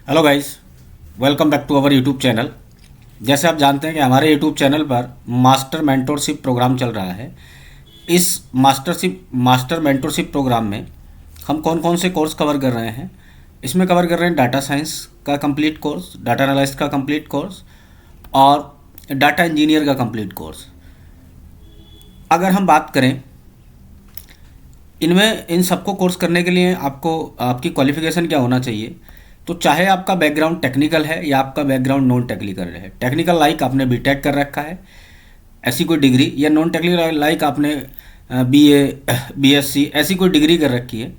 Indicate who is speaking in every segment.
Speaker 1: Hello guys, welcome back to our YouTube channel. जैसे आप जानते हैं कि हमारे यूट्यूब चैनल पर मास्टर मेंटोरशिप प्रोग्राम चल रहा है। इस मास्टर मेंटोरशिप प्रोग्राम में हम कौन कौन से कोर्स कवर कर रहे हैं। इसमें कवर कर रहे हैं डाटा साइंस का कंप्लीट कोर्स, डाटा एनालिस्ट का कंप्लीट कोर्स और डाटा इंजीनियर का कंप्लीट कोर्स। अगर हम बात करें इन सबको कोर्स करने के लिए आपकी क्वालिफ़िकेशन क्या होना चाहिए, तो चाहे आपका बैकग्राउंड टेक्निकल है या आपका बैकग्राउंड नॉन टेक्निकल है। टेक्निकल लाइक आपने बीटेक कर रखा है, ऐसी कोई डिग्री, या नॉन टेक्निकल लाइक आपने बीए, बीएससी ऐसी कोई डिग्री कर रखी है,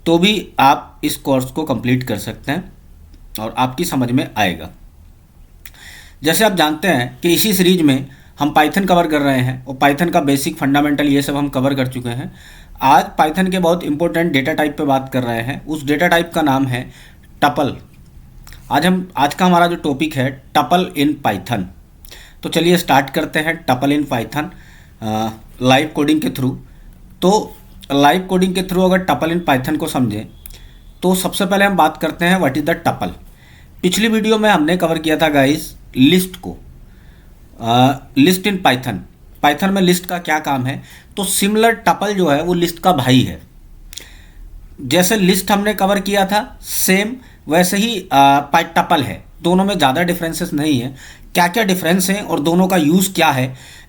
Speaker 1: तो भी आप इस कोर्स को कंप्लीट कर सकते हैं और आपकी समझ में आएगा। जैसे आप जानते हैं कि इसी सीरीज में हम पाइथन कवर कर रहे हैं और पाइथन का बेसिक फंडामेंटल ये सब हम कवर कर चुके हैं। आज पाइथन के बहुत इंपॉर्टेंट डेटा टाइप पे बात कर रहे हैं। उस डेटा टाइप का नाम है टपल। आज का हमारा जो टॉपिक है टपल इन पाइथन। तो चलिए स्टार्ट करते हैं tuple in Python live coding के थ्रू। तो लाइव कोडिंग के थ्रू अगर टपल इन पाइथन को समझें तो सबसे पहले हम बात करते हैं व्हाट इज़ द टपल। पिछली वीडियो में हमने कवर किया था गाइस लिस्ट को, लिस्ट इन पाइथन। पाइथन में लिस्ट का क्या काम है, तो सिमिलर टपल जो है वो लिस्ट का भाई है। जैसे लिस्ट हमने कवर किया था सेम वैसे ही टपल है। दोनों में ज़्यादा डिफरेंसेस नहीं है। क्या क्या डिफरेंस है और दोनों का यूज़ क्या है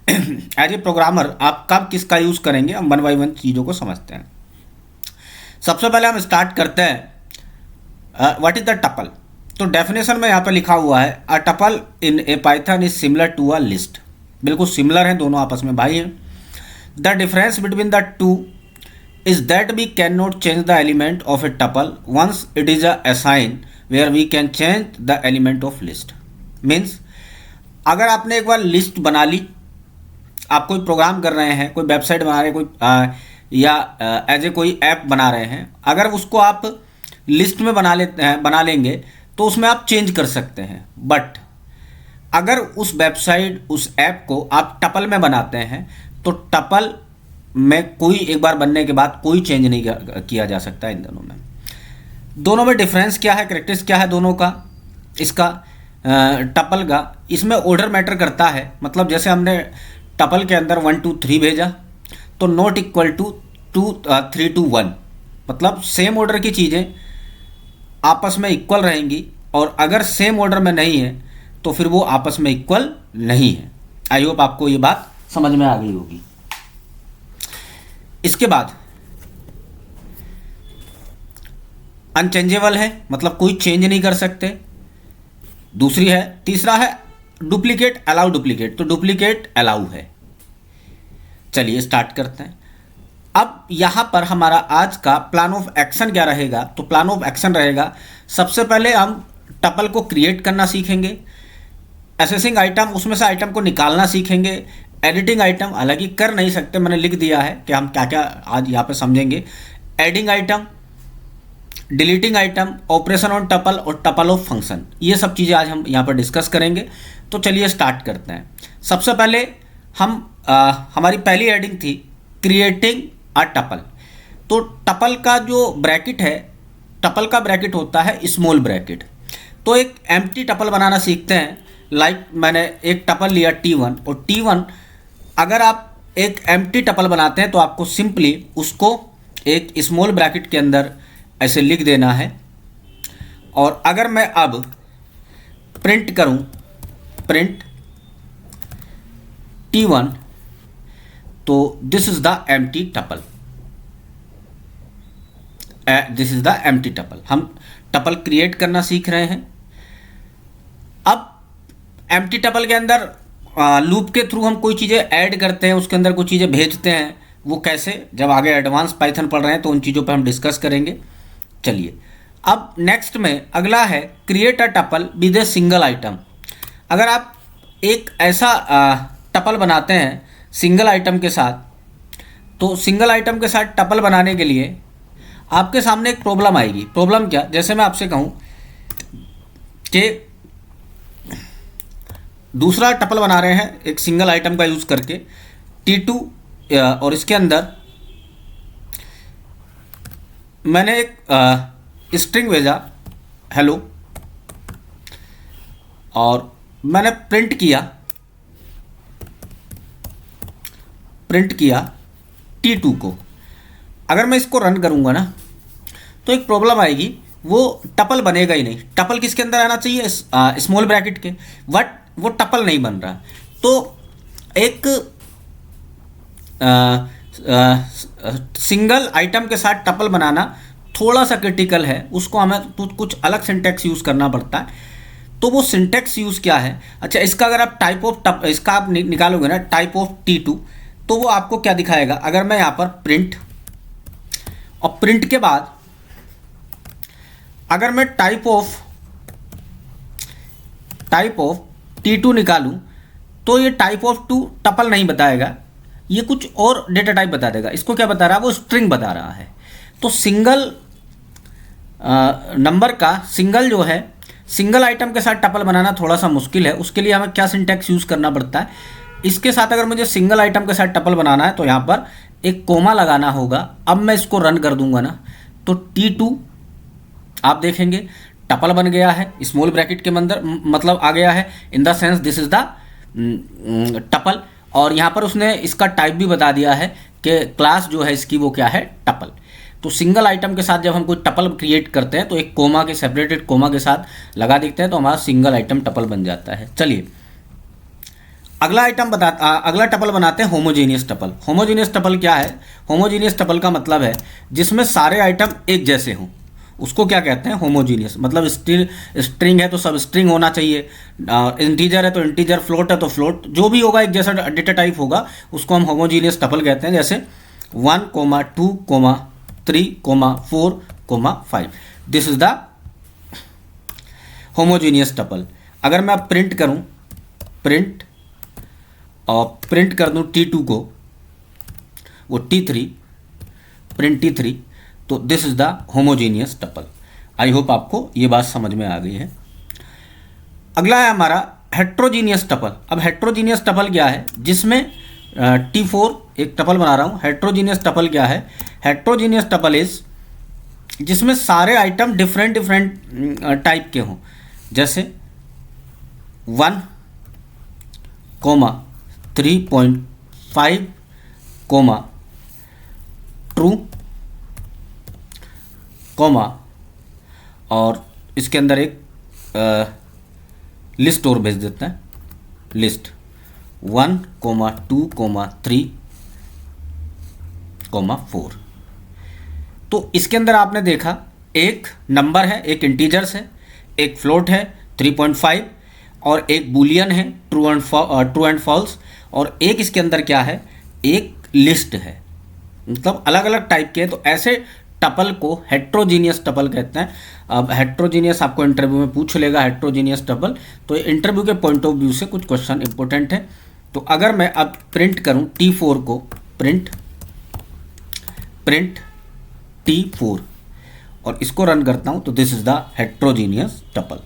Speaker 1: एज ए प्रोग्रामर आप कब किसका यूज़ करेंगे, हम वन बाई वन चीज़ों को समझते हैं। सबसे पहले हम स्टार्ट करते हैं व्हाट इज़ द टपल। तो डेफिनेशन में यहाँ पे लिखा हुआ है a tuple in a Python is similar to a list. बिल्कुल सिमिलर हैं, दोनों आपस में भाई हैं। The difference between the two is that we cannot change the element of a tuple once it is assigned where we can change the element of list। Means अगर आपने एक बार लिस्ट बना ली, आप कोई प्रोग्राम कर रहे हैं, कोई वेबसाइट बना रहे हैं, या एज ए कोई ऐप बना रहे हैं, अगर उसको आप लिस्ट में बना लेंगे तो उसमें आप चेंज कर सकते हैं। बट अगर उस वेबसाइट उस ऐप को आप टपल में बनाते हैं तो टपल में कोई एक बार बनने के बाद कोई चेंज नहीं किया जा सकता। इन दोनों में डिफरेंस क्या है, कैरेक्टरिस्टिक्स क्या है दोनों का, इसका टपल का। इसमें ऑर्डर मैटर करता है। मतलब जैसे हमने टपल के अंदर 1 2 3 भेजा तो नॉट इक्वल टू 3 2 1, मतलब सेम ऑर्डर की चीज़ें आपस में इक्वल रहेंगी, और अगर सेम ऑर्डर में नहीं है तो फिर वो आपस में इक्वल नहीं है। आई होप आपको ये बात समझ में आ गई होगी। इसके बाद अनचेंजेबल है, मतलब कोई चेंज नहीं कर सकते। तीसरा है डुप्लीकेट अलाउ डुप्लीकेट, तो डुप्लीकेट अलाउ है। चलिए स्टार्ट करते हैं। अब यहाँ पर हमारा आज का प्लान ऑफ एक्शन क्या रहेगा, तो प्लान ऑफ एक्शन रहेगा सबसे पहले हम टपल को क्रिएट करना सीखेंगे, एसेसिंग आइटम उसमें से आइटम को निकालना सीखेंगे, एडिटिंग आइटम हालांकि कर नहीं सकते, मैंने लिख दिया है कि हम क्या क्या आज यहाँ पे समझेंगे। Adding item, deleting item, operation on tuple और टपल ऑफ फंक्शन, ये सब चीज़ें आज हम यहाँ पर डिस्कस करेंगे। तो चलिए स्टार्ट करते हैं। सबसे पहले हमारी पहली एडिंग थी क्रिएटिंग अ टपल। तो टपल का जो ब्रैकेट है, टपल का ब्रैकेट होता है स्मॉल ब्रैकेट। तो एक एम्प्टी टपल बनाना सीखते हैं। लाइक मैंने एक टपल लिया T1, और T1 अगर आप एक एम्प्टी टपल बनाते हैं तो आपको सिंपली उसको एक स्मॉल ब्रैकेट के अंदर ऐसे लिख देना है। और अगर मैं अब प्रिंट करूं, प्रिंट T1, तो this is the empty tuple, this is the empty tuple. हम टपल क्रिएट करना सीख रहे हैं। अब एम्प्टी टपल के अंदर लूप के थ्रू हम कोई चीज़ें ऐड करते हैं, उसके अंदर कुछ चीज़ें भेजते हैं। वो कैसे, जब आगे एडवांस पाइथन पढ़ रहे हैं तो उन चीज़ों पर हम डिस्कस करेंगे। चलिए अब नेक्स्ट में अगला है create a tuple with a single item. अगर आप एक ऐसा टपल बनाते हैं सिंगल आइटम के साथ, तो सिंगल आइटम के साथ टपल बनाने के लिए आपके सामने एक प्रॉब्लम आएगी। प्रॉब्लम क्या, जैसे मैं आपसे कहूँ कि दूसरा टपल बना रहे हैं एक सिंगल आइटम का यूज़ करके T2, और इसके अंदर मैंने एक स्ट्रिंग भेजा हेलो, और मैंने प्रिंट किया T2 को। अगर मैं इसको रन करूँगा ना तो एक प्रॉब्लम आएगी, वो टपल बनेगा ही नहीं। टपल किसके अंदर आना चाहिए? स्मॉल ब्रैकेट के, बट वो टपल नहीं बन रहा। तो एक सिंगल आइटम के साथ टपल बनाना थोड़ा सा क्रिटिकल है, उसको हमें कुछ अलग सिंटैक्स यूज़ करना पड़ता है। तो वो सिंटैक्स यूज़ क्या है? अच्छा, इसका अगर आप इसका आप निकालोगे ना टाइप ऑफ T2, तो वो आपको क्या दिखाएगा? अगर मैं यहाँ पर प्रिंट, और प्रिंट के बाद अगर मैं टाइप ऑफ T2 निकालूं, तो ये टाइप ऑफ 2 टपल नहीं बताएगा, ये कुछ और डेटा टाइप बता देगा। इसको क्या बता रहा है? वो स्ट्रिंग बता रहा है। तो सिंगल नंबर का सिंगल आइटम के साथ टपल बनाना थोड़ा सा मुश्किल है। उसके लिए हमें क्या सिंटैक्स यूज़ करना पड़ता है? इसके साथ अगर मुझे सिंगल आइटम के साथ टपल बनाना है तो यहाँ पर एक कोमा लगाना होगा। अब मैं इसको रन कर दूंगा ना, तो T2 आप देखेंगे टपल बन गया है, स्मॉल ब्रैकेट के अंदर, मतलब आ गया है, in the sense this is the tuple. और यहाँ पर उसने इसका टाइप भी बता दिया है कि क्लास जो है इसकी वो क्या है? टपल। तो सिंगल आइटम के साथ जब हम कोई टपल क्रिएट करते हैं तो एक कोमा के, सेपरेटेड कोमा के साथ लगा देते हैं, तो हमारा सिंगल आइटम टपल बन जाता है। चलिए अगला टपल बनाते हैं होमोजीनियस टपल। होमोजीनियस टपल क्या है? होमोजीनियस टपल का मतलब है जिसमें सारे आइटम एक जैसे हों, उसको क्या कहते हैं? होमोजीनियस। मतलब स्ट्रिंग है तो सब स्ट्रिंग होना चाहिए, इंटीजर है तो इंटीजर, फ्लोट है तो फ्लोट, जो भी होगा एक जैसा डेटा टाइप होगा, उसको हम होमोजीनियस टपल कहते हैं। जैसे 1, 2, 3, 4, 5, this is the homogeneous tuple. अगर मैं अब प्रिंट करूं, प्रिंट कर दूं T2 को, वो T3, प्रिंट T3, तो this is the homogeneous tuple. I hope आपको ये बात समझ में आ गई है। अगला है हमारा हेट्रोजीनियस टपल। अब हेट्रोजीनियस टपल क्या है? जिसमें T4 एक टपल बना रहा हूँ। हेट्रोजीनियस टपल क्या है? हेट्रोजीनियस टपल इज जिसमें सारे आइटम डिफरेंट टाइप के हों। जैसे 1, 3.5, ट्रू, और इसके अंदर एक लिस्ट और भेज देते हैं, लिस्ट 1, 2, 3, 4। तो इसके अंदर आपने देखा एक नंबर है, एक इंटीजर्स है, एक फ्लोट है 3.5, और एक बुलियन है ट्रू एंड फॉल्स, और एक इसके अंदर क्या है? एक लिस्ट है। मतलब अलग अलग टाइप के। तो ऐसे टपल को हेट्रोजीनियस टपल कहते हैं। अब हेट्रोजीनियस आपको इंटरव्यू में पूछ लेगा, हेट्रोजीनियस टपल, तो इंटरव्यू के पॉइंट ऑफ व्यू से कुछ क्वेश्चन इंपॉर्टेंट है। तो अगर मैं अब प्रिंट करूं T4 को, प्रिंट T4, और इसको रन करता हूं, तो this is the heterogeneous tuple.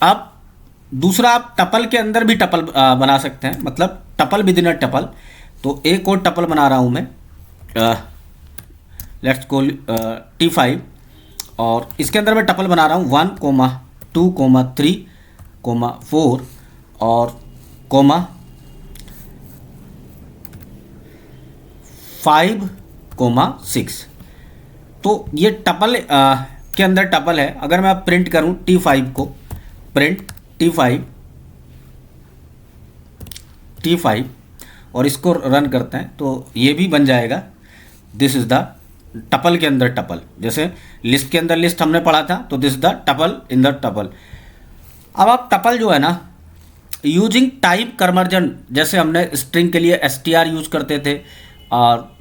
Speaker 1: अब दूसरा, आप टपल के अंदर भी टपल बना सकते हैं, मतलब tuple with in a tuple. तो एक और टपल बना रहा हूं मैं, लेट्स कॉल T5, और इसके अंदर मैं टपल बना रहा हूं 1, 2, 3, 4, और 5, 6। तो ये टपल के अंदर टपल है। अगर मैं प्रिंट करूं T5 को, प्रिंट T5, और इसको रन करते हैं, तो ये भी बन जाएगा, दिस इज द टपल के अंदर टपल। जैसे लिस्ट के अंदर लिस्ट हमने पढ़ा था, तो this is the tuple in the tuple. अब आप टपल जो है ना, यूजिंग टाइप कन्वर्जन, जैसे हमने स्ट्रिंग के लिए str यूज़ करते थे और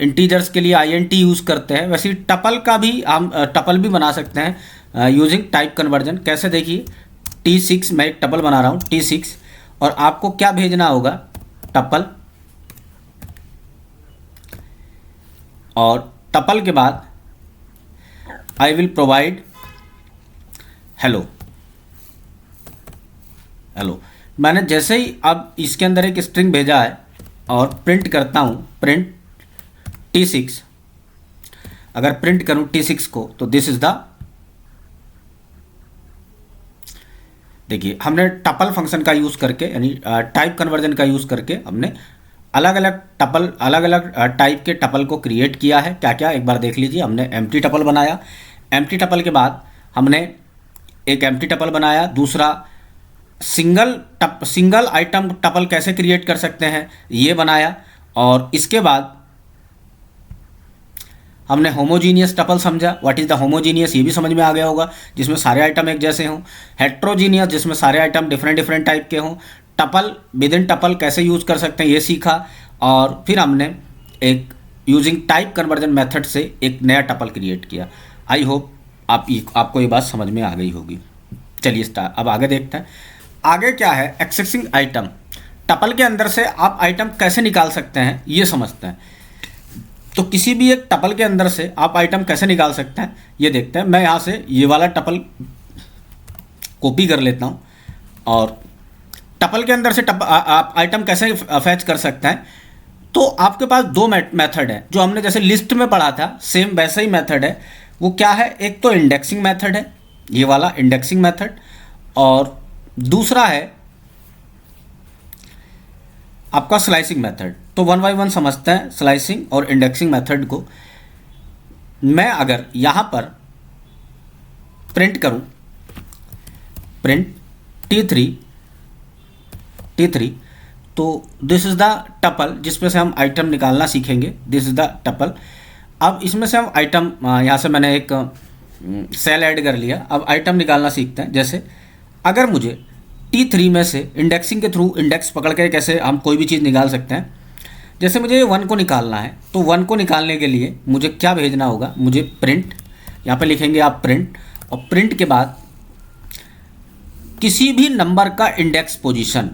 Speaker 1: इंटीजर्स के लिए int यूज़ करते हैं, वैसे टपल का भी हम टपल भी बना सकते हैं यूजिंग टाइप कन्वर्जन। कैसे? देखिए T6, मैं एक टपल बना रहा हूँ T6, और आपको क्या भेजना होगा? टपल, और टपल के बाद आई विल प्रोवाइड हेलो। मैंने जैसे ही अब इसके अंदर एक स्ट्रिंग भेजा है और प्रिंट करता हूँ, प्रिंट T6, अगर प्रिंट करूं T6 को तो दिस इज द, देखिए हमने टपल फंक्शन का यूज़ करके यानी टाइप कन्वर्जन का यूज़ करके हमने अलग अलग टाइप के टपल को क्रिएट किया है। क्या क्या एक बार देख लीजिए। हमने एम्प्टी टपल बनाया, एम्प्टी टपल के बाद हमने एक एम्प्टी टपल बनाया, दूसरा सिंगल आइटम टपल कैसे क्रिएट कर सकते हैं ये बनाया, और इसके बाद हमने होमोजीनियस टपल समझा। व्हाट इज़ द होमोजीनियस, ये भी समझ में आ गया होगा, जिसमें सारे आइटम एक जैसे हों। हेट्रोजीनियस, जिसमें सारे आइटम डिफरेंट टाइप के हों। टपल विद इन टपल कैसे यूज़ कर सकते हैं ये सीखा, और फिर हमने एक यूजिंग टाइप कन्वर्जन मेथड से एक नया टपल क्रिएट किया। आई होप आपको ये बात समझ में आ गई होगी। चलिए स्टार्ट, अब आगे देखते हैं। आगे क्या है, एक्सेसिंग आइटम। टपल के अंदर से आप आइटम कैसे निकाल सकते हैं ये समझते हैं। तो किसी भी एक टपल के अंदर से आप आइटम कैसे निकाल सकते हैं ये देखते हैं। मैं यहाँ से ये वाला टपल कॉपी कर लेता हूँ, और टपल के अंदर से आप आइटम कैसे फैच कर सकते हैं। तो आपके पास दो मेथड है, जो हमने जैसे लिस्ट में पढ़ा था सेम वैसा ही मेथड है। वो क्या है, एक तो इंडेक्सिंग मेथड है, ये वाला इंडेक्सिंग मेथड, और दूसरा है आपका स्लाइसिंग मेथड। तो वन बाय वन समझते हैं स्लाइसिंग और इंडेक्सिंग मेथड को। मैं अगर यहाँ पर प्रिंट करूँ, प्रिंट T3, तो दिस इज़ द टपल जिसमें से हम आइटम निकालना सीखेंगे। This is the tuple. अब इसमें से हम आइटम, यहाँ से मैंने एक सेल ऐड कर लिया। अब आइटम निकालना सीखते हैं। जैसे अगर मुझे T3 में से इंडेक्सिंग के थ्रू इंडेक्स पकड़ के कैसे हम कोई भी चीज़ निकाल सकते हैं। जैसे मुझे 1 को निकालना है, तो 1 को निकालने के लिए मुझे क्या भेजना होगा, मुझे प्रिंट, यहाँ पे लिखेंगे आप प्रिंट, और प्रिंट के बाद किसी भी नंबर का इंडेक्स पोजीशन।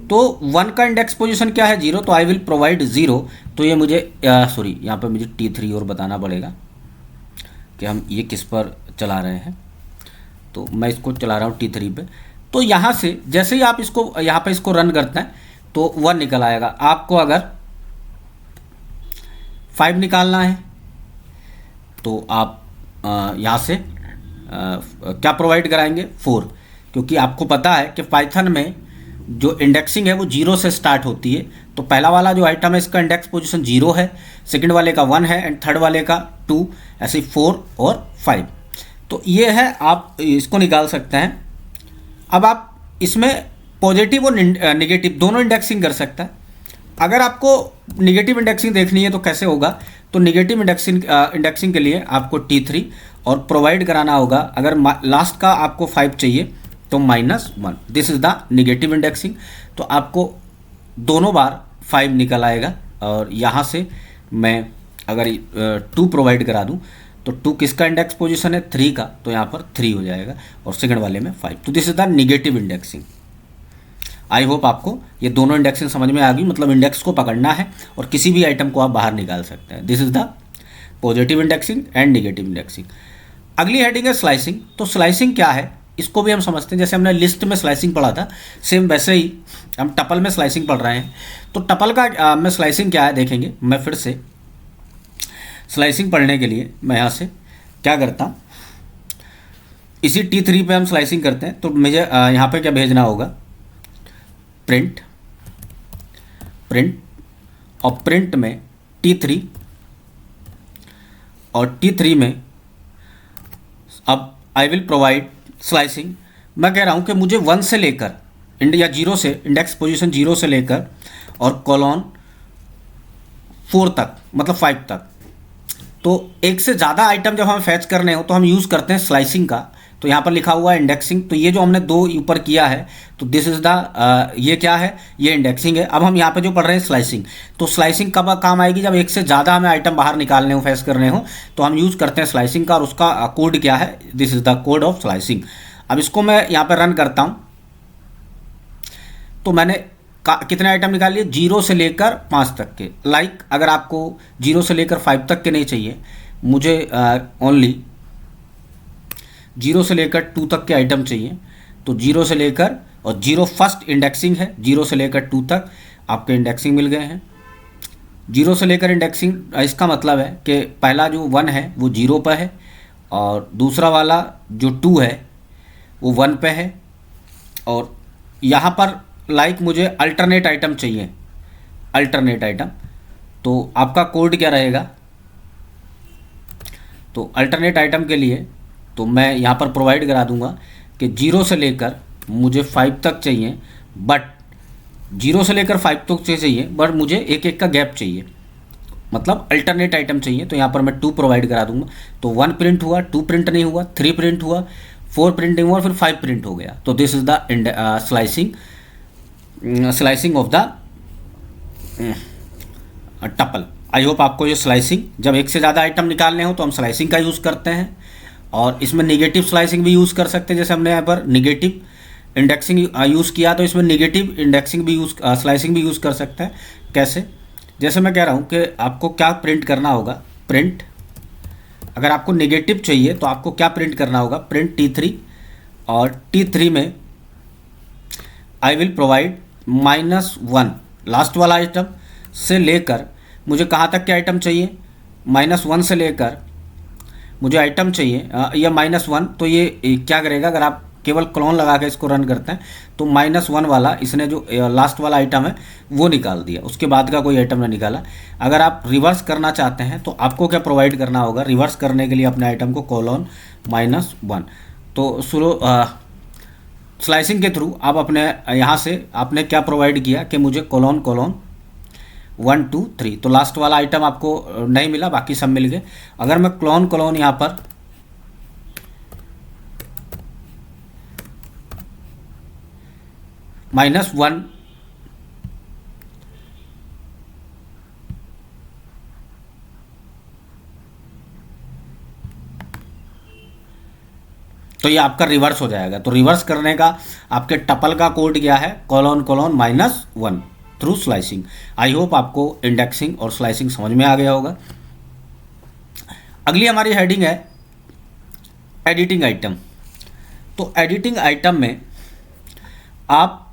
Speaker 1: तो 1 का इंडेक्स पोजीशन क्या है, 0, तो आई विल प्रोवाइड 0। तो ये मुझे सॉरी, यहाँ पर मुझे T3 और बताना पड़ेगा कि हम ये किस पर चला रहे हैं। तो मैं इसको चला रहा हूँ T3 पे। तो यहाँ से जैसे ही आप इसको यहाँ पे इसको रन करते हैं तो 1 निकल आएगा। आपको अगर 5 निकालना है तो आप यहाँ से क्या प्रोवाइड कराएंगे, 4, क्योंकि आपको पता है कि पाइथन में जो इंडेक्सिंग है वो 0 से स्टार्ट होती है। तो पहला वाला जो आइटम है इसका इंडेक्स पोजीशन 0 है, सेकंड वाले का 1 है, एंड थर्ड वाले का 2, ऐसे 4 और 5। तो ये है, आप इसको निकाल सकते हैं। अब आप इसमें पॉजिटिव और नेगेटिव दोनों इंडेक्सिंग कर सकता है। अगर आपको नेगेटिव इंडेक्सिंग देखनी है तो कैसे होगा, तो नेगेटिव इंडेक्सिंग के लिए आपको T3 और प्रोवाइड कराना होगा। अगर लास्ट का आपको 5 चाहिए तो -1, this is the negative indexing. तो आपको दोनों बार 5 निकल आएगा, और यहाँ से मैं अगर 2 प्रोवाइड करा दूँ तो 2 किसका इंडेक्स पोजीशन है, 3 का, तो यहाँ पर 3 हो जाएगा, और सेकंड वाले में 5। तो this is the negative indexing. I hope आपको ये दोनों इंडेक्सिंग समझ में आ गई। मतलब इंडेक्स को पकड़ना है और किसी भी आइटम को आप बाहर निकाल सकते हैं। This is the positive indexing and negative indexing. अगली हेडिंग है स्लाइसिंग। तो स्लाइसिंग क्या है इसको भी हम समझते हैं। जैसे हमने लिस्ट में स्लाइसिंग पढ़ा था, सेम वैसे ही हम टपल में स्लाइसिंग पढ़ रहे हैं। तो टपल का में स्लाइसिंग क्या है देखेंगे। मैं फिर से स्लाइसिंग पढ़ने के लिए मैं यहाँ से क्या करता हूँ, इसी T3 पे हम स्लाइसिंग करते हैं। तो मुझे यहाँ पे क्या भेजना होगा, प्रिंट, और प्रिंट में T3, और T3 में अब आई विल प्रोवाइड स्लाइसिंग। मैं कह रहा हूँ कि मुझे 1 से लेकर या 0 से, इंडेक्स पोजीशन 0 से लेकर और कॉलन 4 तक, मतलब 5 तक। तो एक से ज़्यादा आइटम जब हम फैच करने हो तो हम यूज़ करते हैं स्लाइसिंग का। तो यहाँ पर लिखा हुआ है इंडेक्सिंग। तो ये जो हमने 2 ऊपर किया है, तो दिस इज़ द ये क्या है, ये इंडेक्सिंग है। अब हम यहाँ पे जो पढ़ रहे हैं स्लाइसिंग। तो स्लाइसिंग कब काम आएगी, जब एक से ज़्यादा हमें आइटम बाहर निकालने हो, फैच करने हो, तो हम यूज़ करते हैं स्लाइसिंग का। और उसका कोड क्या है, this is the code of slicing. अब इसको मैं यहाँ पर रन करता हूँ, तो मैंने कितने आइटम निकाल लिए, 0 से लेकर 5 तक के। लाइक अगर आपको 0 से लेकर 5 तक के नहीं चाहिए, मुझे ओनली 0 से लेकर 2 तक के आइटम चाहिए, तो 0 से लेकर, और 0 फर्स्ट इंडेक्सिंग है, 0 से लेकर 2 तक आपके इंडेक्सिंग मिल गए हैं। जीरो से लेकर इंडेक्सिंग, इसका मतलब है कि पहला जो 1 है वो जीरो पर है और दूसरा वाला जो 2 है वो 1 पे है। और यहाँ पर लाइक मुझे अल्टरनेट आइटम चाहिए, अल्टरनेट आइटम, तो आपका कोड क्या रहेगा? तो अल्टरनेट आइटम के लिए तो मैं यहाँ पर प्रोवाइड करा दूंगा कि 0 से लेकर मुझे 5 तक चाहिए, बट 0 से लेकर 5 तक चाहिए, बट मुझे एक एक का गैप चाहिए, मतलब अल्टरनेट आइटम चाहिए। तो यहाँ पर मैं 2 प्रोवाइड करा दूंगा। तो 1 प्रिंट हुआ, 2 प्रिंट नहीं हुआ, 3 प्रिंट हुआ, 4 प्रिंट नहीं हुआ, फिर 5 प्रिंट हो गया। तो this is the slicing of the tuple. I hope आपको ये स्लाइसिंग, जब एक से ज़्यादा आइटम निकालने हो तो हम स्लाइसिंग का यूज़ करते हैं, और इसमें निगेटिव स्लाइसिंग भी यूज़ कर सकते हैं। जैसे हमने यहाँ पर निगेटिव इंडेक्सिंग यूज़ किया, तो इसमें निगेटिव इंडेक्सिंग भी स्लाइसिंग भी यूज़ कर सकते हैं। कैसे? जैसे मैं कह रहा हूँ कि आपको क्या प्रिंट करना होगा, प्रिंट, अगर आपको नेगेटिव चाहिए तो आपको क्या प्रिंट करना होगा, प्रिंट T3, और T3 में आई विल प्रोवाइड -1 लास्ट वाला आइटम से लेकर, मुझे कहाँ तक के आइटम चाहिए, -1 से लेकर मुझे आइटम चाहिए या -1। तो ये क्या करेगा, अगर आप केवल क्लोन लगा के इसको रन करते हैं तो -1 वाला इसने जो लास्ट वाला आइटम है वो निकाल दिया, उसके बाद का कोई आइटम नहीं निकाला। अगर आप रिवर्स करना चाहते हैं तो आपको क्या प्रोवाइड करना होगा, रिवर्स करने के लिए अपने आइटम को :-1। तो स्लाइसिंग के थ्रू आप अपने यहाँ से आपने क्या प्रोवाइड किया कि मुझे :1 2 3, तो लास्ट वाला आइटम आपको नहीं मिला, बाकी सब मिल गए। अगर मैं क्लोन यहाँ पर -1 तो ये आपका रिवर्स हो जाएगा। तो रिवर्स करने का आपके टपल का कोड क्या है, ::-1 थ्रू स्लाइसिंग। आई होप आपको इंडेक्सिंग और स्लाइसिंग समझ में आ गया होगा। अगली हमारी हेडिंग है एडिटिंग आइटम। तो एडिटिंग आइटम में आप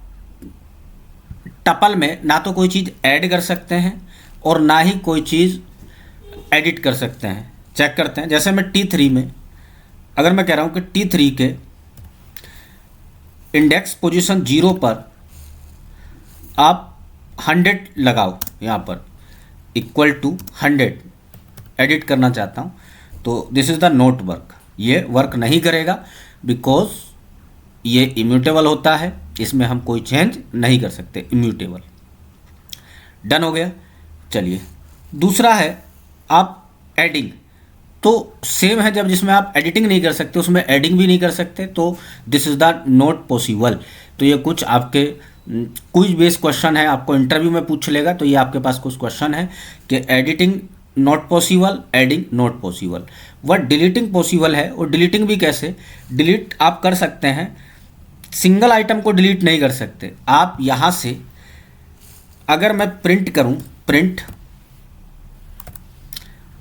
Speaker 1: टपल में ना तो कोई चीज़ ऐड कर सकते हैं और ना ही कोई चीज़ एडिट कर सकते हैं। चेक करते हैं, जैसे मैं T3 में अगर मैं कह रहा हूँ कि T3 के इंडेक्स पोजीशन 0 पर आप 100 लगाओ, यहाँ पर =100 एडिट करना चाहता हूँ, तो this is the note work. ये वर्क नहीं करेगा बिकॉज ये इम्यूटेबल होता है, इसमें हम कोई चेंज नहीं कर सकते, इम्यूटेबल। डन हो गया। चलिए, दूसरा है आप एडिंग। तो सेम है, जब जिसमें आप एडिटिंग नहीं कर सकते उसमें एडिंग भी नहीं कर सकते, तो this is the not possible. तो ये कुछ आपके क्विज बेस्ड क्वेश्चन है, आपको इंटरव्यू में पूछ लेगा, तो ये आपके पास कुछ क्वेश्चन है कि editing not possible, adding not possible. वह डिलीटिंग पॉसिबल है, और डिलीटिंग भी कैसे, डिलीट आप कर सकते हैं, सिंगल आइटम को डिलीट नहीं कर सकते आप। यहाँ से अगर मैं प्रिंट करूँ, प्रिंट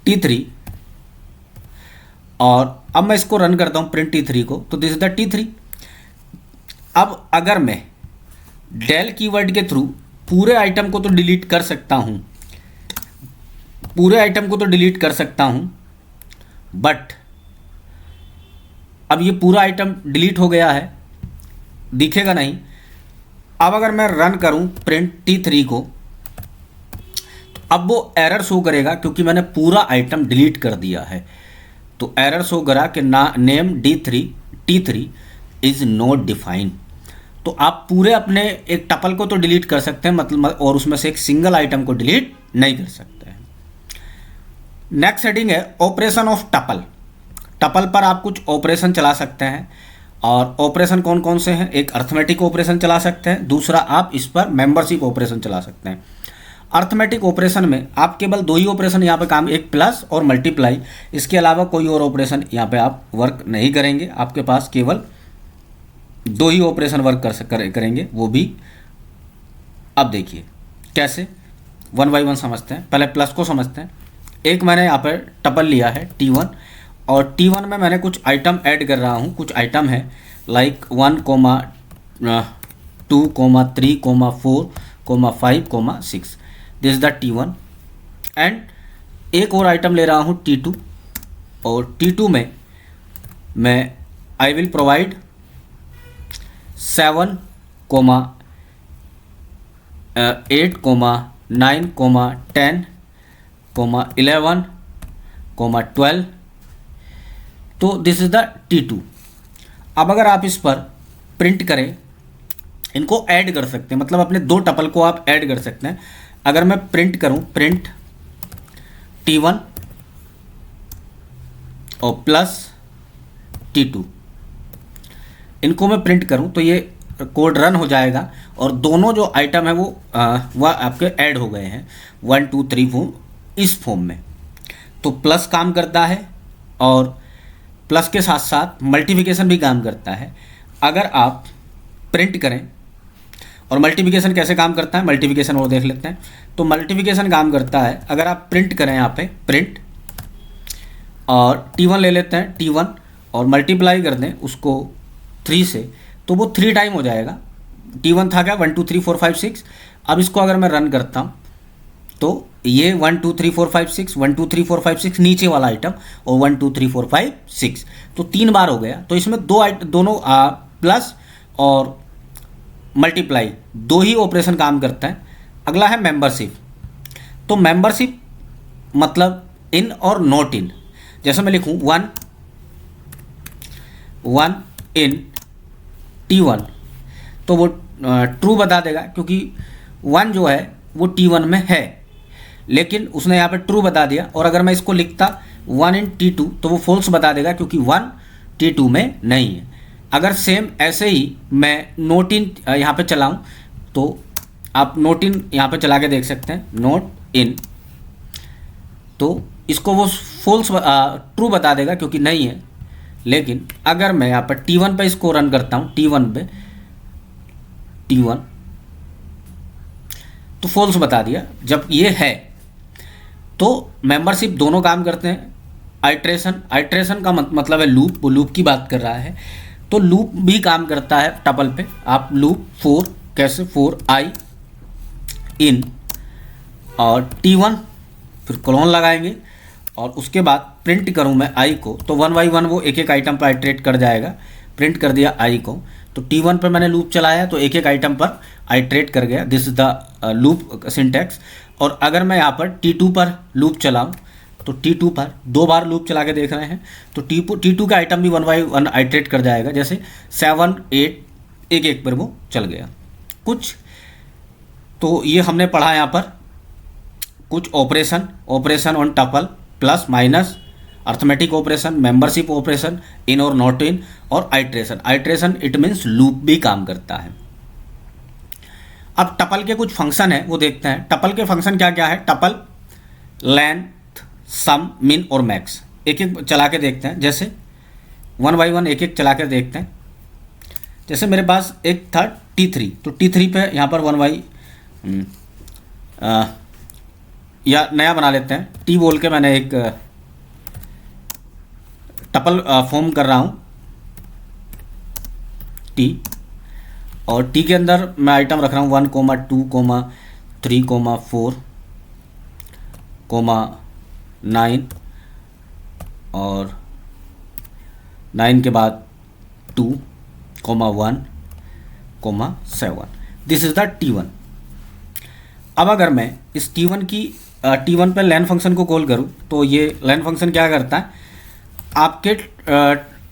Speaker 1: T3, और अब मैं इसको रन करता हूँ प्रिंट T3 को, तो दिस इज द T3। अब अगर मैं डेल कीवर्ड के थ्रू पूरे आइटम को तो डिलीट कर सकता हूँ, पूरे आइटम को तो डिलीट कर सकता हूँ, बट अब ये पूरा आइटम डिलीट हो गया है, दिखेगा नहीं। अब अगर मैं रन करूँ प्रिंट T3 को, तो अब वो एरर शो करेगा क्योंकि मैंने पूरा आइटम डिलीट कर दिया है। तो एरर शो करा कि ना name T3 is not defined. तो आप पूरे अपने एक टपल को तो डिलीट कर सकते हैं, मतलब, और उसमें से एक सिंगल आइटम को डिलीट नहीं कर सकते हैं। नेक्स्ट हेडिंग है ऑपरेशन ऑफ टपल। टपल पर आप कुछ ऑपरेशन चला सकते हैं, और ऑपरेशन कौन कौन से हैं, एक अर्थमेटिक ऑपरेशन चला सकते हैं, दूसरा आप इस पर मेंबरशिप ऑपरेशन चला सकते हैं। अर्थमेटिक ऑपरेशन में आप केवल 2 ही ऑपरेशन यहाँ पे काम, एक प्लस और मल्टीप्लाई, इसके अलावा कोई और ऑपरेशन यहाँ पे आप वर्क नहीं करेंगे। आपके पास केवल 2 ही ऑपरेशन वर्क करेंगे, वो भी। अब देखिए कैसे, 1 बाय 1 समझते हैं। पहले प्लस को समझते हैं। एक मैंने यहाँ पर टपल लिया है T1, और T1 में मैंने कुछ आइटम ऐड कर रहा हूँ। कुछ आइटम है like 1, 2, 3, 4, 5, 6। This is the T1। And एक और आइटम ले रहा हूँ T2, और T2 में मैं आई विल प्रोवाइड 7, 8, 9, 10, 11, 12। तो दिस इज़ द T2। अब अगर आप इस पर प्रिंट करें, इनको ऐड कर सकते हैं, मतलब अपने दो टपल को आप ऐड कर सकते हैं। अगर मैं प्रिंट करूं, प्रिंट T1 और प्लस T2, इनको मैं प्रिंट करूं तो ये कोड रन हो जाएगा और दोनों जो आइटम है वो आपके ऐड हो गए हैं 1 2 3 4 इस फॉर्म में। तो प्लस काम करता है और प्लस के साथ साथ मल्टीप्लिकेशन भी काम करता है। अगर आप प्रिंट करें, और मल्टीप्लिकेशन कैसे काम करता है, मल्टीप्लिकेशन वो देख लेते हैं। तो मल्टीप्लिकेशन काम करता है, अगर आप प्रिंट करें यहाँ पे प्रिंट और T1 ले लेते हैं, T1 और मल्टीप्लाई कर दें उसको 3 से, तो वो 3 टाइम हो जाएगा। T1 था क्या 1 2 3 4 5 6। अब इसको अगर मैं रन करता हूँ तो ये 1 2 3 4 5 6 1 2 3 4 5 6 नीचे वाला आइटम और 1 2 3 4 5 6, तो 3 बार हो गया। तो इसमें दोनों प्लस और मल्टीप्लाई दो ही ऑपरेशन काम करता है। अगला है मेंबरशिप। तो मेंबरशिप मतलब इन और नॉट इन। जैसे मैं लिखूं 1 इन T1, तो वो ट्रू बता देगा क्योंकि 1 जो है वो T1 में है, लेकिन उसने यहाँ पे ट्रू बता दिया। और अगर मैं इसको लिखता 1 इन T2 तो वो फॉल्स बता देगा क्योंकि 1 T2 में नहीं है। अगर सेम ऐसे ही मैं नोट इन यहाँ पे चलाऊँ तो आप नोट इन यहाँ पे चला के देख सकते हैं, नोट इन, तो इसको वो फॉल्स ट्रू बता देगा क्योंकि नहीं है। लेकिन अगर मैं यहाँ पर T1 पे इसको रन करता हूँ, T1 तो फॉल्स बता दिया जब ये है। तो मेंबरशिप दोनों काम करते हैं। आइट्रेशन का मतलब है लूप, वो लूप की बात कर रहा है। तो लूप भी काम करता है टपल पे। आप लूप 4 कैसे 4 आई इन और T1 फिर कोलोन लगाएंगे और उसके बाद प्रिंट करूं मैं आई को, तो 1 बाई 1 वो एक एक आइटम पर आइट्रेट कर जाएगा। प्रिंट कर दिया आई को, तो T1 पर मैंने लूप चलाया तो एक एक आइटम पर आइट्रेट कर गया। This is the loop syntax. और अगर मैं यहाँ पर T2 पर लूप चलाऊं तो T2 पर 2 बार लूप चला के देख रहे हैं तो T2 का आइटम भी 1 बाई 1 आइट्रेट कर जाएगा। जैसे 7 8 एक एक पर वो चल गया कुछ। तो ये हमने पढ़ा यहाँ पर कुछ operation on tuple, plus minus, arithmetic operation, membership operation, in और नॉट इन, और आइट्रेशन इट मीन्स लूप भी काम करता है। अब टपल के कुछ फंक्शन है वो देखते हैं। टपल के फंक्शन क्या क्या है, टपल, लेंथ, सम, मिन और मैक्स। एक एक चला के देखते हैं। जैसे 1 बाई 1 एक एक चला के देखते हैं। जैसे मेरे पास एक था T3, तो T3 पे यहाँ पर 1 बाई या नया बना लेते हैं, T बोल के मैंने एक टपल फॉर्म कर रहा हूँ T, और T के अंदर मैं आइटम रख रहा हूँ 1, 2, 3, 4, 9 और 9 के बाद 2, 1, 7। This is the T1। अब अगर मैं इस T1 पे लेन फंक्शन को कॉल करूँ तो ये लेन फंक्शन क्या करता है, आपके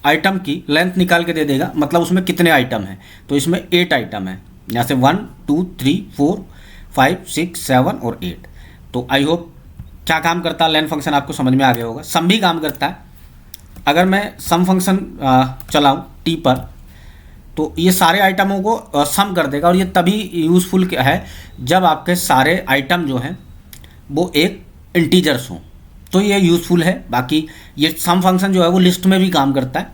Speaker 1: आइटम की लेंथ निकाल के दे देगा, मतलब उसमें कितने आइटम हैं। तो इसमें 8 आइटम है, यहाँ से 1 2 3 4 5 6 7 और 8। तो आई होप क्या काम करता है लेन फंक्शन आपको समझ में आ गया होगा। सम भी काम करता है। अगर मैं सम फंक्शन चलाऊँ T पर तो ये सारे आइटमों को सम कर देगा, और ये तभी यूज़फुल है जब आपके सारे आइटम जो हैं वो एक इंटीजर्स हों, तो ये यूज़फुल है। बाकी ये सम फंक्शन जो है वो लिस्ट में भी काम करता है।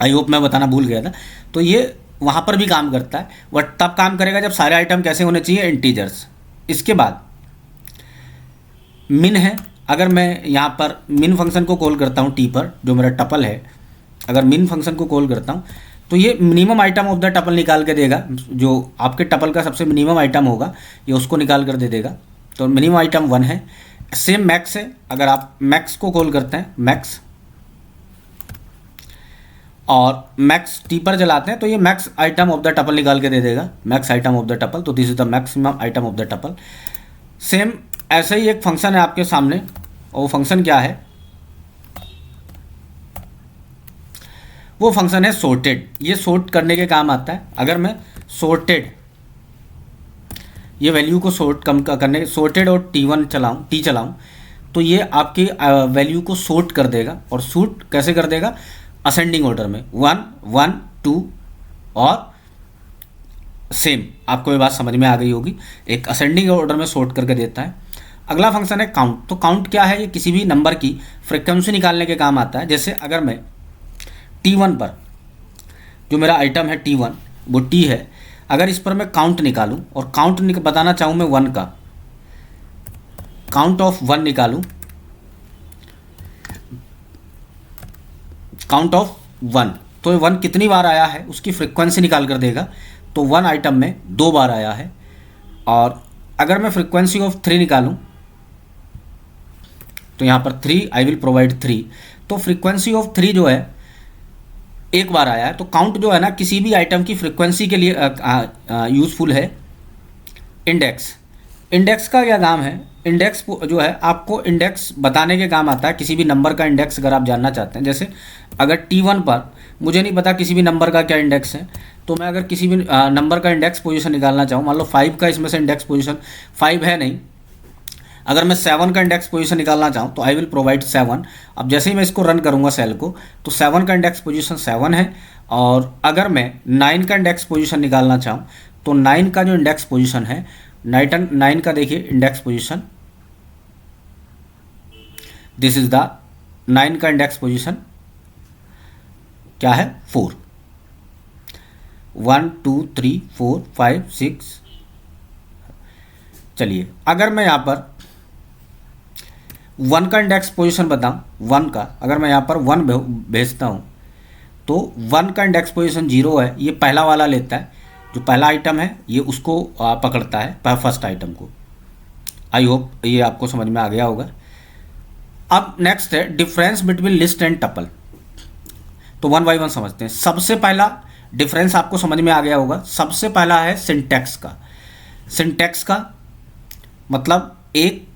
Speaker 1: आई होप मैं बताना भूल गया था। तो ये वहाँ पर भी काम करता है, बट तब काम करेगा जब सारे आइटम कैसे होने चाहिए, इंटीजर्स। इसके बाद मिन है। अगर मैं यहाँ पर मिन फंक्शन को कॉल करता हूँ T पर, जो मेरा टपल है, अगर मिन फंक्शन को कॉल करता हूँ तो ये minimum item of the tuple निकाल के देगा। जो आपके टपल का सबसे मिनिमम आइटम होगा ये उसको निकाल कर दे देगा। तो मिनिमम आइटम 1 है। सेम मैक्स है, अगर आप मैक्स को कॉल करते हैं मैक्स और मैक्स टी पर चलाते हैं तो ये max item of the tuple निकाल के दे देगा, max item of the tuple, तो this is the maximum item of the tuple. Same ऐसे ही एक फंक्शन है आपके सामने, और वो फंक्शन क्या है, वो फंक्शन है सॉर्टेड। ये सॉर्ट करने के काम आता है। अगर मैं सॉर्टेड ये वैल्यू को सॉर्ट कम करने, सॉर्टेड और टी चलाऊं तो ये आपकी वैल्यू को सॉर्ट कर देगा। और सॉर्ट कैसे कर देगा, असेंडिंग ऑर्डर में 1 1 2 और सेम। आपको ये बात समझ में आ गई होगी, एक असेंडिंग ऑर्डर में सॉर्ट करके देता है। अगला फंक्शन है काउंट। तो काउंट क्या है, ये किसी भी नंबर की फ्रीक्वेंसी निकालने के काम आता है। जैसे अगर मैं T1 पर, जो मेरा आइटम है T1 वो T है, अगर इस पर मैं काउंट निकालूं और काउंट बताना चाहूँ मैं 1 का, काउंट ऑफ 1 निकालूं, काउंट ऑफ 1, तो 1 कितनी बार आया है उसकी फ्रीक्वेंसी निकाल कर देगा। तो 1 आइटम में 2 बार आया है। और अगर मैं फ्रीक्वेंसी ऑफ 3 निकालूं तो यहाँ पर 3 आई विल प्रोवाइड 3, तो फ्रीक्वेंसी ऑफ 3 जो है एक बार आया है। तो काउंट जो है ना किसी भी आइटम की फ्रीक्वेंसी के लिए यूज़फुल है। इंडेक्स, इंडेक्स का क्या काम है, इंडेक्स जो है आपको इंडेक्स बताने के काम आता है। किसी भी नंबर का इंडेक्स अगर आप जानना चाहते हैं, जैसे अगर T1 पर मुझे नहीं पता किसी भी नंबर का क्या इंडेक्स है, तो मैं अगर किसी भी नंबर का इंडेक्स पोजीशन निकालना चाहूँ, मान लो 5 का इसमें से इंडेक्स पोजीशन 5 है नहीं, अगर मैं 7 का इंडेक्स पोजीशन निकालना चाहूँ तो आई विल प्रोवाइड 7। अब जैसे ही मैं इसको रन करूँगा सेल को, तो 7 का इंडेक्स पोजीशन 7 है। और अगर मैं 9 का इंडेक्स पोजीशन निकालना चाहूँ तो 9 का जो इंडेक्स पोजीशन है, 9 का देखिए index position, this is the 9 का इंडेक्स पोजीशन क्या है 4, 1 2 3 4 5 6। चलिए अगर मैं यहाँ पर 1 का इंडेक्स पोजीशन बताऊँ, 1 का अगर मैं यहाँ पर 1 भेजता हूँ तो 1 का इंडेक्स पोजीशन 0 है, ये पहला वाला लेता है, जो पहला आइटम है ये उसको पकड़ता है, फर्स्ट आइटम को। आई होप ये आपको समझ में आ गया होगा। अब नेक्स्ट है difference between list and tuple. तो 1 बाय 1 समझते हैं। सबसे पहला डिफरेंस आपको समझ में आ गया होगा। सबसे पहला है सिंटैक्स का। सिंटैक्स का मतलब एक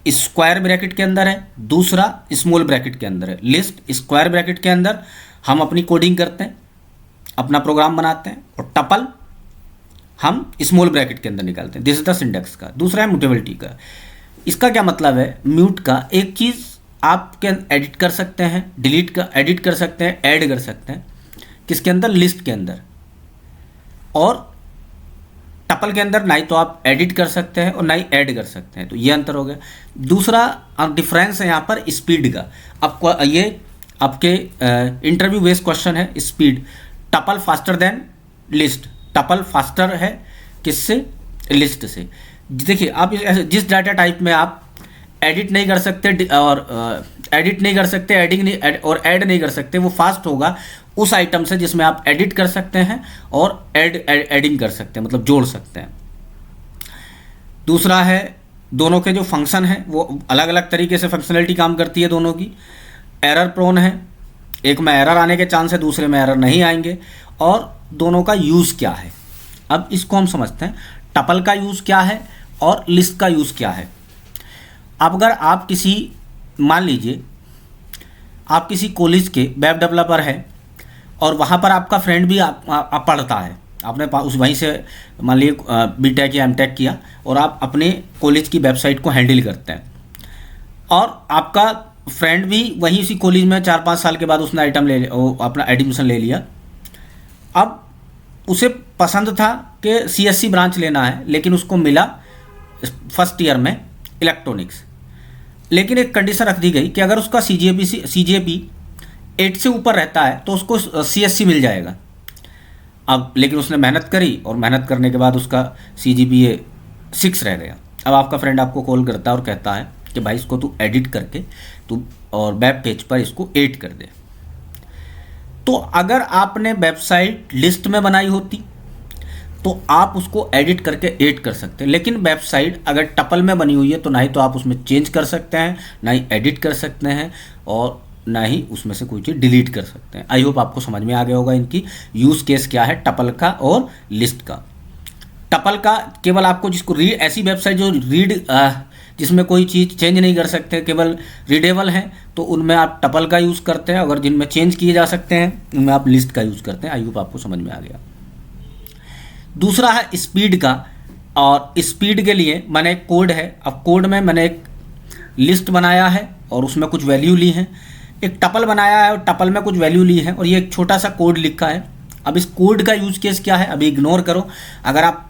Speaker 1: स्क्वायर ब्रैकेट के अंदर है, दूसरा स्मॉल ब्रैकेट के अंदर है। लिस्ट स्क्वायर ब्रैकेट के अंदर हम अपनी कोडिंग करते हैं, अपना प्रोग्राम बनाते हैं, और टपल हम स्मॉल ब्रैकेट के अंदर निकालते हैं। दिस इज द सिंटैक्स का। दूसरा है म्यूटेबिलिटी का। इसका क्या मतलब है, म्यूट का एक चीज़ आप क्या एडिट कर सकते हैं, डिलीट का एडिट कर सकते हैं, ऐड कर सकते हैं, किसके अंदर, लिस्ट के अंदर। और टपल के अंदर ना ही तो आप एडिट कर सकते हैं और ना ही ऐड कर सकते हैं। तो ये अंतर हो गया। दूसरा डिफरेंस है यहाँ पर स्पीड का। आपको ये आपके इंटरव्यू बेस्ड क्वेश्चन है। Speed, tuple faster than list, tuple faster है किससे, लिस्ट से। देखिए आप जिस डाटा टाइप में आप एडिट नहीं कर सकते और एडिट नहीं कर सकते, एडिंग नहीं और ऐड नहीं कर सकते, वो फास्ट होगा उस आइटम से जिसमें आप एडिट कर सकते हैं और एडिंग कर सकते हैं, मतलब जोड़ सकते हैं। दूसरा है दोनों के जो फंक्शन है वो अलग अलग तरीके से फंक्शनलिटी काम करती है दोनों की। एरर प्रोन है, एक में एरर आने के चांस है, दूसरे में एरर नहीं आएंगे। और दोनों का यूज़ क्या है, अब इसको हम समझते हैं। टपल का यूज़ क्या है और लिस्ट का यूज़ क्या है। अब अगर आप किसी, मान लीजिए आप किसी कॉलेज के वेब डेवलपर हैं और वहाँ पर आपका फ्रेंड भी आप पढ़ता है, आपने उस वहीं से मान लीजिए बीटेक या एमटेक किया और आप अपने कॉलेज की वेबसाइट को हैंडल करते हैं, और आपका फ्रेंड भी वहीं उसी कॉलेज में 4-5 साल के बाद उसने अपना एडमिशन ले लिया। अब उसे पसंद था कि सीएससी ब्रांच लेना है, लेकिन उसको मिला फर्स्ट ईयर में इलेक्ट्रॉनिक्स। लेकिन एक कंडीशन रख दी गई कि अगर उसका सीजीपी 8 से ऊपर रहता है तो उसको सीएससी मिल जाएगा। अब लेकिन उसने मेहनत करी और मेहनत करने के बाद उसका सीजीपीए 6 रह गया। अब आपका फ्रेंड आपको कॉल करता है और कहता है कि भाई इसको तू एडिट करके तू और वेब पेज पर इसको 8 कर दे। तो अगर आपने वेबसाइट लिस्ट में बनाई होती तो आप उसको एडिट करके ऐड कर सकते हैं। लेकिन वेबसाइट अगर टपल में बनी हुई है तो ना ही तो आप उसमें चेंज कर सकते हैं, ना ही एडिट कर सकते हैं, और ना ही उसमें से कोई चीज़ डिलीट कर सकते हैं। आई होप आपको समझ में आ गया होगा इनकी यूज़ केस क्या है टपल का और लिस्ट का। टपल का केवल आपको जिसको रीड, ऐसी वेबसाइट जो रीड जिसमें कोई चीज़ चेंज नहीं कर सकते, केवल रीडेबल है, तो उनमें आप टपल का यूज़ करते हैं। अगर जिनमें चेंज किए जा सकते हैं उनमें आप लिस्ट का यूज़ करते हैं। आई होप आपको समझ में आ गया। दूसरा है स्पीड का, और स्पीड के लिए मैंने एक कोड है। अब कोड में मैंने एक लिस्ट बनाया है और उसमें कुछ वैल्यू ली है, एक टपल बनाया है और टपल में कुछ वैल्यू ली है, और ये एक छोटा सा कोड लिखा है। अब इस कोड का यूज केस क्या है अभी इग्नोर करो। अगर आप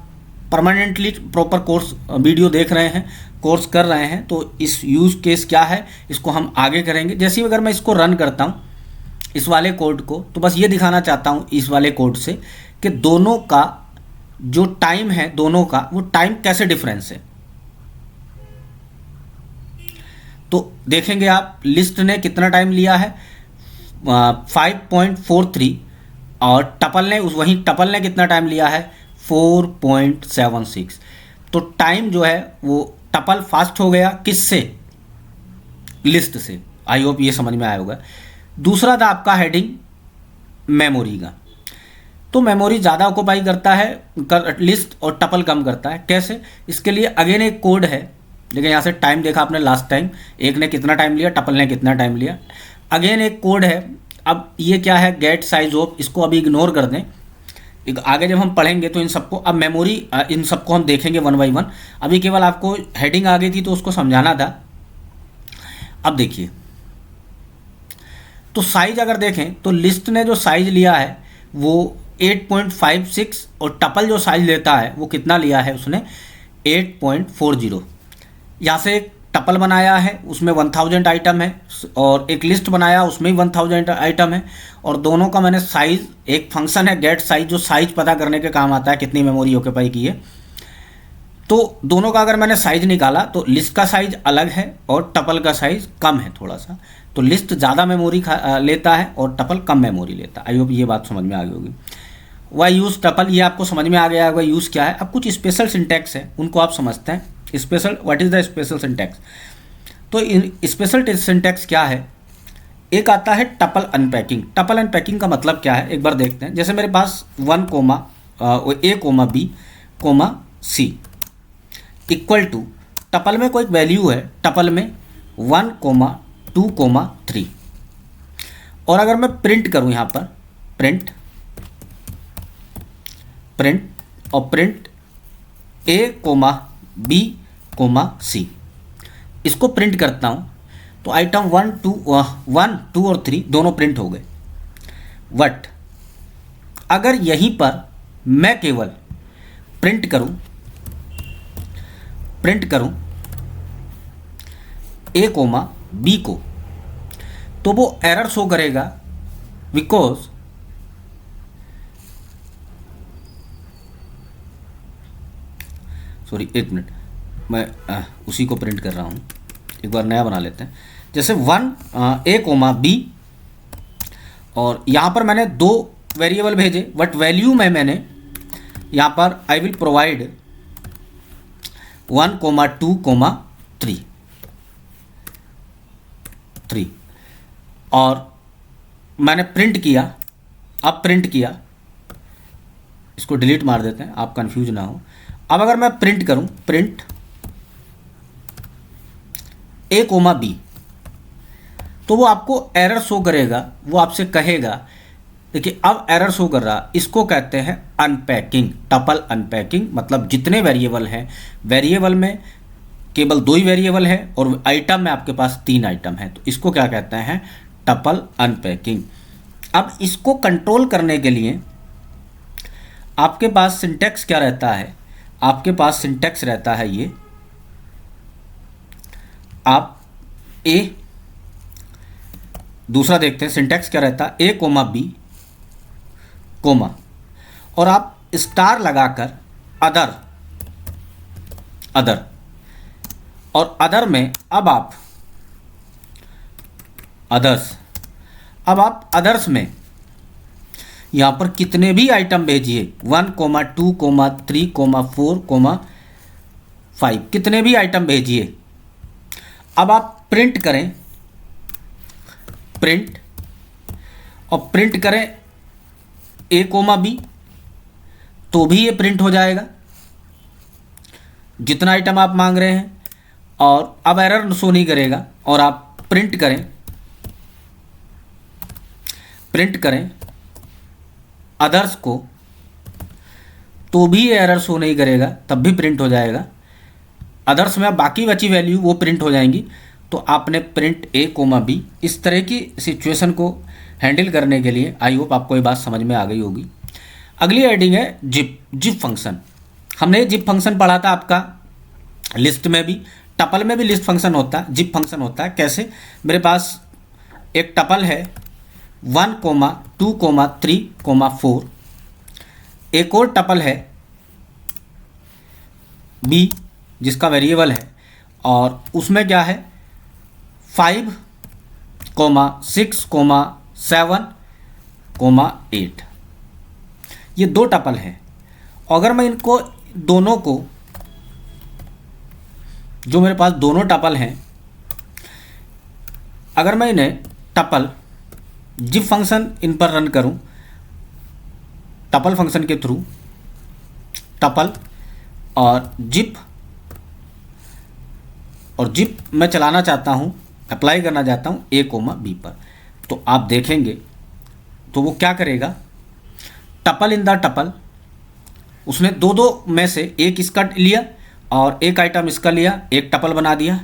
Speaker 1: परमानेंटली प्रॉपर कोर्स वीडियो देख रहे हैं, कोर्स कर रहे हैं, तो इस यूज केस क्या है इसको हम आगे करेंगे। जैसे ही अगर मैं इसको रन करता हूँ इस वाले कोड को, तो बस ये दिखाना चाहता हूँ इस वाले कोड से कि दोनों का जो टाइम है, दोनों का वो टाइम कैसे डिफरेंस है। तो देखेंगे आप लिस्ट ने कितना टाइम लिया है 5.43, और टपल ने टपल ने कितना टाइम लिया है 4.76। तो टाइम जो है वो टपल फास्ट हो गया, किससे, लिस्ट से। आई होप ये समझ में आया होगा। दूसरा था आपका हेडिंग मेमोरी का। तो मेमोरी ज़्यादा ऑक्यूपाई करता है लिस्ट, और टपल कम करता है। कैसे, इसके लिए अगेन एक कोड है। लेकिन यहाँ से टाइम देखा आपने लास्ट टाइम, एक ने कितना टाइम लिया, टपल ने कितना टाइम लिया। अगेन एक कोड है। अब ये क्या है, गेट साइज ऑफ, इसको अभी इग्नोर कर दें। आगे जब हम पढ़ेंगे तो इन सबको, अब मेमोरी इन सबको हम देखेंगे वन बाई वन। अभी केवल आपको हेडिंग आ गई थी तो उसको समझाना था। अब देखिए, तो साइज अगर देखें तो लिस्ट ने जो साइज लिया है वो 8.56, और टपल जो साइज लेता है वो कितना लिया है उसने 8.40। यहाँ से एक टपल बनाया है उसमें 1000 आइटम है, और एक लिस्ट बनाया उसमें भी 1000 आइटम है, और दोनों का मैंने साइज, एक फंक्शन है गेट साइज जो साइज पता करने के काम आता है कितनी मेमोरी ऑक्यूपाई की है। तो दोनों का अगर मैंने साइज निकाला तो लिस्ट का साइज अलग है और टपल का साइज कम है थोड़ा सा। तो लिस्ट ज़्यादा मेमोरी लेता है और टपल कम मेमोरी लेता है। आई होप ये बात समझ में आ गई होगी। वाई यूज़ टपल, ये आपको समझ में आ गया होगा यूज़ क्या है। अब कुछ स्पेशल सिंटैक्स है उनको आप समझते हैं। Special, what is the special syntax. तो स्पेशल सिंटैक्स क्या है, एक आता है टपल अनपैकिंग। टपल अनपैकिंग का मतलब क्या है एक बार देखते हैं। जैसे मेरे पास 1 comma A comma B comma C equal to, tuple में कोई वैल्यू है, टपल में 1 कोमा 2 कोमा 3, और अगर मैं प्रिंट करूं यहाँ पर प्रिंट और प्रिंट ए कोमा बी कोमा सी, इसको प्रिंट करता हूँ तो आइटम 1 2 और 3 दोनों प्रिंट हो गए। बट अगर यहीं पर मैं केवल प्रिंट करूं ए कोमा बी को, तो वो एरर शो करेगा, बिकॉज सॉरी एक मिनट, मैं उसी को प्रिंट कर रहा हूँ, एक बार नया बना लेते हैं। जैसे 1 ए कोमा बी, और यहाँ पर मैंने 2 वेरिएबल भेजे, बट वैल्यू में मैंने यहाँ पर I will provide 1 comma 2 comma 3, और मैंने प्रिंट किया। अब प्रिंट किया, इसको डिलीट मार देते हैं आप कंफ्यूज ना हो। अब अगर मैं प्रिंट करूं प्रिंट ए कोमा बी, तो वो आपको एरर शो करेगा, वो आपसे कहेगा। देखिए अब एरर शो कर रहा, इसको कहते हैं अनपैकिंग, टपल अनपैकिंग। मतलब जितने वेरिएबल हैं, वेरिएबल में केवल 2 ही वेरिएबल है और आइटम में आपके पास 3 आइटम है, तो इसको क्या कहते हैं टपल अनपैकिंग। अब इसको कंट्रोल करने के लिए आपके पास सिंटैक्स क्या रहता है, आपके पास सिंटैक्स रहता है ये, आप ए, दूसरा देखते हैं सिंटैक्स क्या रहता है, ए कोमा बी कोमा, और आप स्टार लगाकर अदर, और अदर में अब आप अदर्स में यहाँ पर कितने भी आइटम भेजिए 1, 2, 3, 4, 5 कितने भी आइटम भेजिए। अब आप प्रिंट करें, प्रिंट, और प्रिंट करें A, B, तो भी ये प्रिंट हो जाएगा जितना आइटम आप मांग रहे हैं, और अब एरर शो नहीं करेगा। और आप प्रिंट करें, प्रिंट करें अदर्स को, तो भी एरर शो नहीं करेगा, तब भी प्रिंट हो जाएगा। अदर्स में बाकी बची वैल्यू वो प्रिंट हो जाएंगी। तो आपने प्रिंट A, B, इस तरह की सिचुएशन को हैंडल करने के लिए आई होप आपको ये बात समझ में आ गई होगी। अगली हेडिंग है जिप फंक्शन। हमने जिप फंक्शन पढ़ा था आपका लिस्ट में भी, टपल में भी लिस्ट फंक्शन होता है, जिप फंक्शन होता है। कैसे? मेरे पास एक टपल है 1, 2, 3, 4, एक और टपल है B जिसका वेरिएबल है, और उसमें क्या है 5, 6, 7, 8, ये दो टपल हैं। अगर मैं इनको दोनों को, जो मेरे पास दोनों टपल हैं, अगर मैं इन्हें टपल जिप फंक्शन इन पर रन करूं, टपल फंक्शन के थ्रू टपल और जिप मैं चलाना चाहता हूं, अप्लाई करना चाहता हूं A, B पर, तो आप देखेंगे तो वो क्या करेगा, टपल इन द टपल, उसने दो में से एक इसका लिया और एक आइटम इसका लिया, एक टपल बना दिया।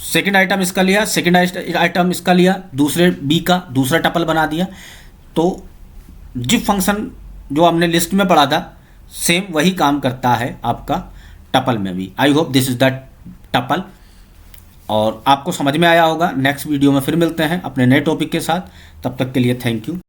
Speaker 1: सेकंड आइटम इसका लिया, सेकंड आइटम इसका लिया, दूसरे B का दूसरा टपल बना दिया। तो जिप फंक्शन जो हमने लिस्ट में पढ़ा था, सेम वही काम करता है आपका टपल में भी। I hope this is the tuple, और आपको समझ में आया होगा। नेक्स्ट वीडियो में फिर मिलते हैं अपने नए टॉपिक के साथ, तब तक के लिए थैंक यू।